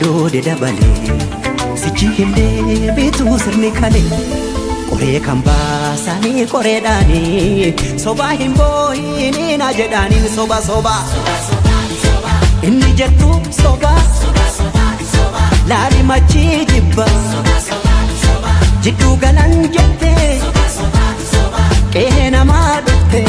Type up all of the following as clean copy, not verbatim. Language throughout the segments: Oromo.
de dabale sichi himde bitu sirni kale Kore kambasani kore dani soba himbo ini na jedani soba inni jettu soba lari machi jibba jiddu galan jette kehena madutte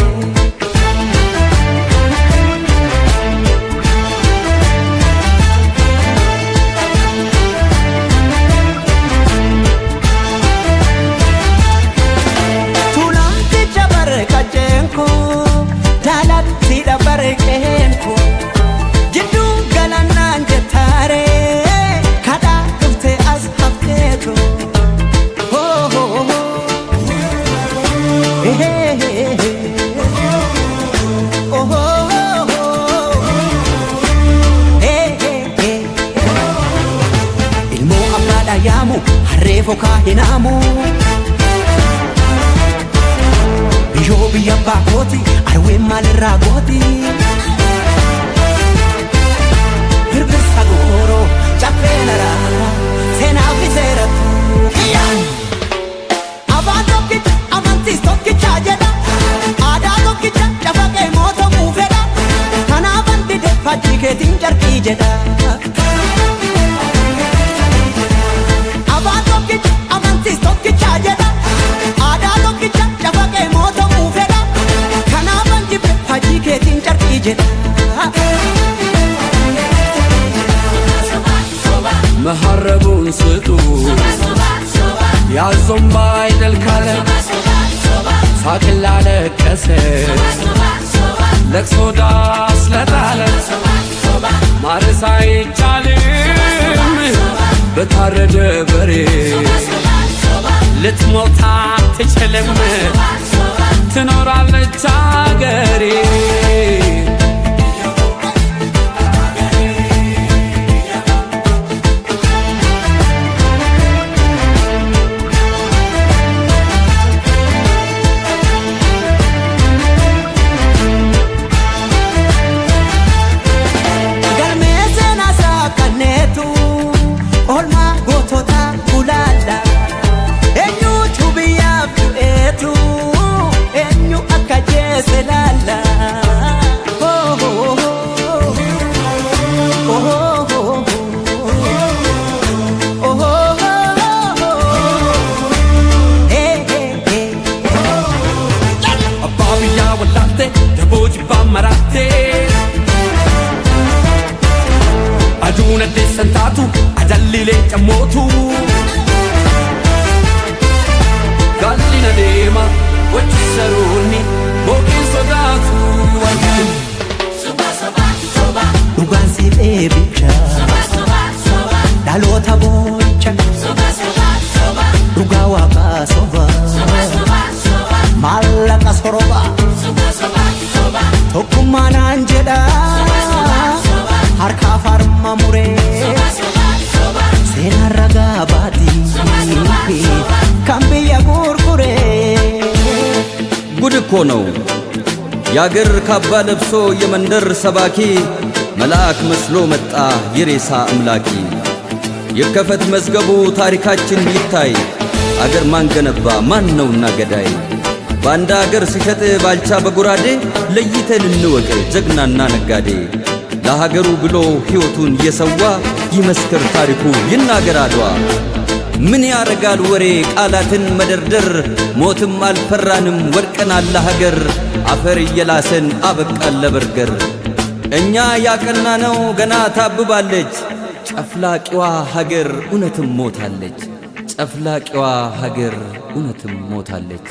Foka hinamu Biyo biya bakoti arwe malra goti Birbir sagoro chapelara sena fizeratu Avado ki amantis tokki chajeda Ada tokki chafake moto mufeda Kana bandi de fajike tinjarki jeda Tokki chajeda Ada tokki chafake moto mufeda Kana banji faji keetin charqii jedha መሐረቡን ስጡ ያዞም ባይደል ካለ ሳቅላ ለቀሰ ለቅሶ ዳስ ለጣለ ማረስ አይቻልም በታረደ በሬ ልትሞታ ትችልም ትኖራለች አገሬ Aduna desantatu adallile chamotu Gallina dema wachisaruni bokin sodatu Soba Dugan si bebicha Soba Dalota boicha Soba Duga waka soba Malaka soroba Soba Tokumana anjeda Harka farma mure Sena raga bati Kambiya gurgure ጉድ እኮ ነው ያገር ካባ ለብሶ የመንደር ሰባኪ መልአክ መስሎ መጣ የሬሳ አምላኪ የከፈት መዝገቡ ታሪካችን ይታይ አገር ማን ገነባ ማን ነውና ገዳይ ባንዳ አገር ሲሸጥ ባልቻ በጉራዴ ለይተን እንወቅ ጀግናና ነጋዴ ለሀገሩ ብሎ ሕይወቱን የሰዋ ይመስክር ታሪኩ ይናገር አድዋ ምን ያረጋል ወሬ ቃላትን መደርደር ሞትም አልፈራንም ወድቀናል ለሀገር አፈር እየላሰን አበቃን ለበርገር እኛ ያቀናነው ገና ታብባለች ጨፍላቂዋ ሀገር እውነትም ሞታለች ጨፍላቂዋ ሀገር እውነትም ሞታለች